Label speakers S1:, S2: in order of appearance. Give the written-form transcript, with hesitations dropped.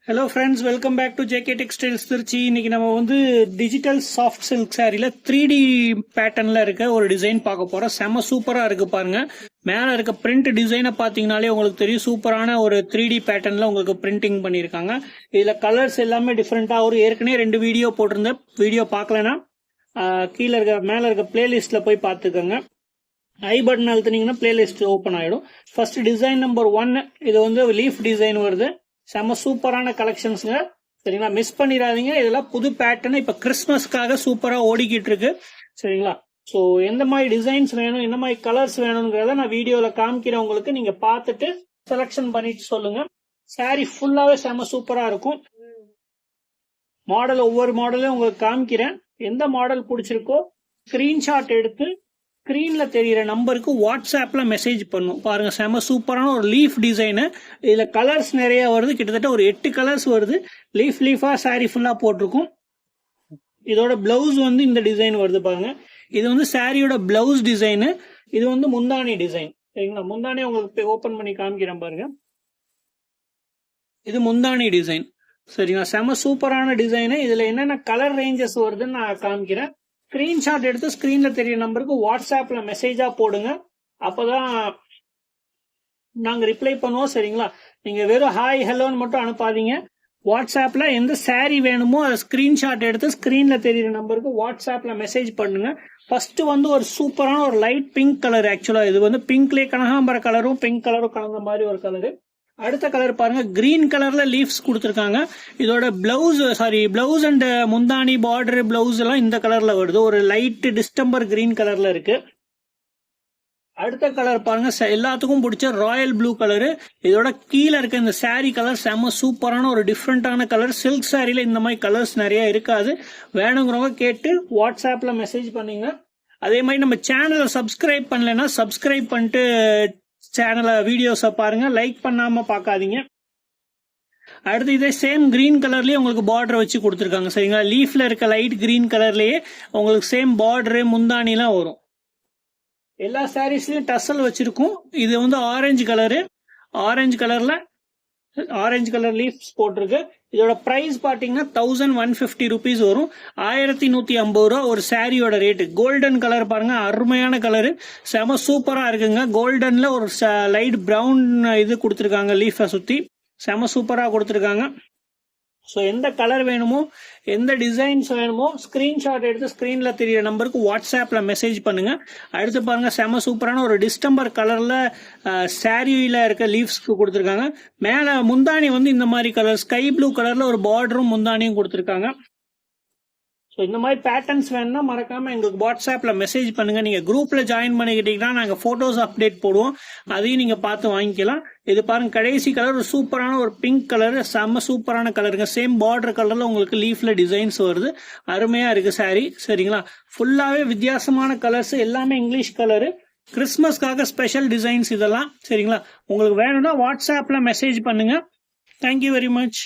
S1: Hello friends, welcome back to JK textiles Trichy. இன்னைக்கு நம்ம வந்து டிஜிட்டல் சாஃப்ட் சில்க் சாரியில் 3D பேட்டர்னில் இருக்க ஒரு டிசைன் பார்க்க போகிறோம். செம சூப்பராக இருக்குது பாருங்க. மேலே இருக்க பிரிண்ட் டிசைனை பார்த்தீங்கனாலே உங்களுக்கு தெரியும், சூப்பரான ஒரு 3D பேட்டர்னில் உங்களுக்கு பிரிண்டிங் பண்ணியிருக்காங்க. இதில் கலர்ஸ் எல்லாமே டிஃப்ரெண்ட்டாக ஒரு ஏற்கனவே 2 வீடியோ போட்டிருந்தேன். வீடியோ பார்க்கலன்னா கீழே இருக்க மேலே இருக்க பிளேலிஸ்ட்டில் போய் பார்த்துக்கோங்க. ஐ பட்டன் அழுத்தினீங்கன்னா பிளேலிஸ்ட் ஓப்பன் ஆகிடும். ஃபர்ஸ்ட் டிசைன் நம்பர் 1, இது வந்து லீஃப் டிசைன் வருது. செம்ம சூப்பரான கலெக்ஷன்ஸுங்க, சரிங்களா? மிஸ் பண்ணிடாதீங்க. இதெல்லாம் புது பேட்டர்ன், இப்போ கிறிஸ்மஸ்க்காக சூப்பராக ஓடிக்கிட்டு இருக்கு, சரிங்களா? ஸோ எந்த மாதிரி டிசைன்ஸ் வேணும், எந்த மாதிரி கலர்ஸ் வேணுங்கிறத நான் வீடியோவில் காமிக்கிறேன் உங்களுக்கு. நீங்கள் பார்த்துட்டு செலெக்ஷன் பண்ணிட்டு சொல்லுங்க. சாரி ஃபுல்லாகவே செம்ம சூப்பராக இருக்கும். மாடல் ஒவ்வொரு மாடலையும் உங்களுக்கு காமிக்கிறேன். எந்த மாடல் பிடிச்சிருக்கோ ஸ்க்ரீன்ஷாட் எடுத்து ஸ்க்ரீன்ல தெரியிற நம்பருக்கு வாட்ஸ்அப்ல மெசேஜ் பண்ணும். பாருங்க, செம சூப்பரான ஒரு லீஃப் டிசைனு. இதுல கலர்ஸ் நிறைய வருது, கிட்டத்தட்ட ஒரு 8 கலர்ஸ் வருது. லீஃபா சாரி ஃபுல்லா போட்டிருக்கும். இதோட பிளவுஸ் வந்து இந்த டிசைன் வருது பாருங்க. இது வந்து சாரியோட பிளவுஸ் டிசைனு. இது வந்து முந்தானி டிசைன், சரிங்களா? முந்தானி உங்களுக்கு ஓபன் பண்ணி காமிக்கிறேன் பாருங்க. இது முந்தானி டிசைன், சரிங்களா? செம சூப்பரான டிசைனு. இதுல என்னென்ன கலர் ரேஞ்சஸ் வருதுன்னு நான் காமிக்கிறேன். ஸ்கிரீன்ஷாட் எடுத்து ஸ்கிரீன்ல தெரிய நம்பருக்கு வாட்ஸ்அப்ல மெசேஜா போடுங்க. அப்பதான் நாங்க ரிப்ளை பண்ணுவோம், சரிங்களா? நீங்க வெறும் ஹாய் ஹலோன்னு மட்டும் அனுப்பாதீங்க. வாட்ஸ்அப்ல எந்த சாரி வேணுமோ அதை ஸ்கிரீன்ஷாட் எடுத்து ஸ்கிரீன்ல தெரியுற நம்பருக்கு வாட்ஸ்அப்ல மெசேஜ் பண்ணுங்க. ஃபர்ஸ்ட் வந்து ஒரு சூப்பரான ஒரு லைட் பிங்க் கலர். ஆக்சுவலா இது வந்து பிங்க்லேயே கனகாம்பர கலரும் பிங்க் கலரும் கலந்த மாதிரி ஒரு கலரு. அடுத்த கலர் பாருங்க, கிரீன் கலர்ல லீவ்ஸ் கொடுத்துருக்காங்க. இதோட பிளவுஸ் அண்ட் முந்தானி பார்டர் பிளவுஸ் எல்லாம் இந்த கலர்ல வருது. ஒரு லைட் டிஸ்டம்பர் கிரீன் கலர்ல இருக்கு. அடுத்த கலர் பாருங்க, எல்லாத்துக்கும் பிடிச்ச ராயல் ப்ளூ கலரு. இதோட கீழே இருக்க இந்த சாரி கலர் செம்ம சூப்பரான ஒரு டிஃப்ரெண்டான கலர். சில்க் சாரியில இந்த மாதிரி கலர்ஸ் நிறைய இருக்காது. வேணுங்கிறவங்க கேட்டு வாட்ஸ்அப்ல மெசேஜ் பண்ணீங்க. அதே மாதிரி நம்ம சேனலை சப்ஸ்கிரைப் பண்ணலைன்னா சப்ஸ்கிரைப் பண்ணிட்டு சேனலை வீடியோஸை பாருங்க, லைக் பண்ணாம பார்க்காதீங்க. அடுத்து இதே சேம் கிரீன் கலர்லயே உங்களுக்கு பார்டர் வச்சு கொடுத்துருக்காங்க, சரிங்களா? லீஃப்ல இருக்க லைட் கிரீன் கலர்லயே உங்களுக்கு சேம் பார்டரு முந்தானிலாம் வரும். எல்லா சாரீஸ்லயும் டசல் வச்சிருக்கும். இது வந்து ஆரஞ்சு கலர் லீஃப்ஸ் போட்டிருக்கு. இதோட பிரைஸ் பாத்தீங்கன்னா 1150 ருபீஸ் வரும். 1150 ரூபா ஒரு சாரியோட ரேட்டு. கோல்டன் கலர் பாருங்க, அருமையான கலரு, செம சூப்பரா இருக்குங்க. கோல்டன்ல ஒரு லைட் பிரவுன் இது கொடுத்துருக்காங்க. லீஃபை சுத்தி செம சூப்பரா கொடுத்துருக்காங்க. ஸோ எந்த கலர் வேணுமோ, எந்த டிசைன்ஸ் வேணுமோ ஸ்கிரீன்ஷாட் எடுத்து ஸ்கிரீன்ல தெரிய நம்பருக்கு வாட்ஸ்அப்ல மெசேஜ் பண்ணுங்க. அடுத்து பாருங்க, செம சூப்பரான ஒரு டிஸ்டம்பர் கலர்ல சாரியில இருக்க லீவ்ஸ்க்கு கொடுத்துருக்காங்க. மேல முந்தானி வந்து இந்த மாதிரி கலர் ஸ்கை ப்ளூ கலர்ல ஒரு பார்டரும் முந்தானியும் கொடுத்துருக்காங்க. ஸோ இந்த மாதிரி பேட்டர்ன்ஸ் வேணும்னா மறக்காம எங்களுக்கு வாட்ஸ்அப்ல மெசேஜ் பண்ணுங்க. நீங்க குரூப்ல ஜாயின் பண்ணிக்கிட்டீங்கன்னா நாங்க போட்டோஸ் அப்டேட் போடுவோம், அதையும் நீங்க பார்த்து வாங்கிக்கலாம். இது பாருங்க, கடைசி கலர் ஒரு சூப்பரான ஒரு பிங்க் கலர், செம்ம சூப்பரான கலருங்க. சேம் பார்டர் கலர்ல உங்களுக்கு லீஃப்ல டிசைன்ஸ் வருது. அருமையா இருக்கு சாரி, சரிங்களா? ஃபுல்லாவே வித்தியாசமான கலர்ஸ், எல்லாமே இங்கிலீஷ் கலரு. கிறிஸ்மஸ்க்காக ஸ்பெஷல் டிசைன்ஸ் இதெல்லாம், சரிங்களா? உங்களுக்கு வேணும்னா வாட்ஸ்அப்ல மெசேஜ் பண்ணுங்க. Thank you very much.